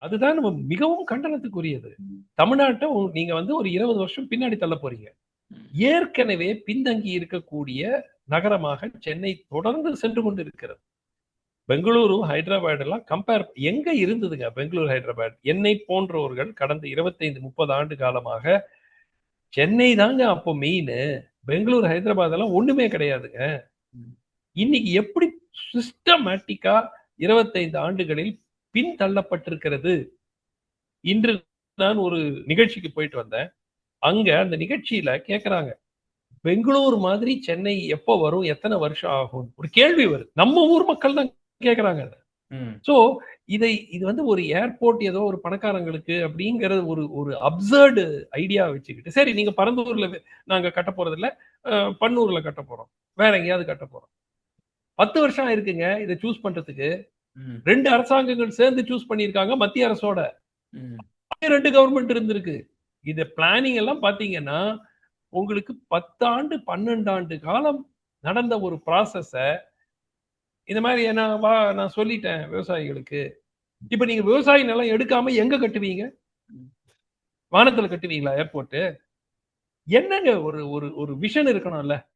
அதுதான் நம்ம மிகவும் கண்டனத்துக்குரியது. தமிழ்நாட்ட நீங்க வந்து ஒரு 20 வருஷம் பின்னாடி தள்ள போறீங்க. ஏற்கனவே பின்தங்கி இருக்கக்கூடிய நகரமாக சென்னை தொடர்ந்து சென்று கொண்டிருக்கிறது. பெங்களூரு, ஹைதராபாத் எல்லாம் கம்பேர் எங்க இருந்ததுங்க பெங்களூரு, ஹைதராபாத்? என்னை போன்றவர்கள் கடந்த 25, 30 ஆண்டு காலமாக சென்னை தாங்க அப்போ மெயினு. பெங்களூரு, ஹைதராபாத் எல்லாம் ஒண்ணுமே கிடையாதுங்க. இன்னைக்கு எப்படி சிஸ்டமேட்டிக்கா 25 ஆண்டுகளில் பின் தள்ளப்பட்டிருக்கிறது. இன்று நான் ஒரு நிகழ்ச்சிக்கு போயிட்டு வந்தேன். அங்க அந்த நிகழ்ச்சியில கேட்கறாங்க. பெங்களூர் மாதிரி சென்னை எப்ப வரும்? எத்தனை வருஷம் ஆகும்? ஒரு கேள்வி வருது. நம்ம ஊர் மக்கள் தான் கேட்கறாங்க அத. சோ இது வந்து ஒரு ஏர்போர்ட் ஏதோ ஒரு பணக்காரங்களுக்கு அப்படிங்கிறது ஒரு ஒரு அப்சர்டு ஐடியா வச்சுக்கிட்டு, சரி நீங்க பரந்தூர்ல நாங்க கட்ட போறதில்ல. பன்னூர்ல கட்ட போறோம். வேற எங்கேயாவது கட்ட போறோம். 10 வருஷம் ஆயிருக்குங்க இத சூஸ் பண்றதுக்கு. 2 அரசாங்கங்கள் சேர்ந்து சூஸ் பண்ணியிருக்காங்க மத்திய அரசோட. 2 கவர்மெண்ட் இருந்திருக்கு. இத பிளானிங் எல்லாம் பார்த்தீங்கன்னா, உங்களுக்கு 10 ஆண்டு, 12 ஆண்டு காலம் நடந்த ஒரு ப்ராசஸ இந்த மாரி நான் சொல்லிட்டேன் விவசாயிகளுக்கு. இப்ப நீங்க விவசாய நிலம் எடுக்காம எங்க கட்டுவீங்க? வானத்துல கட்டுவீங்களா ஏர்போர்ட்டு? என்னங்க ஒரு ஒரு ஒரு விஷன் இருக்கணும்ல.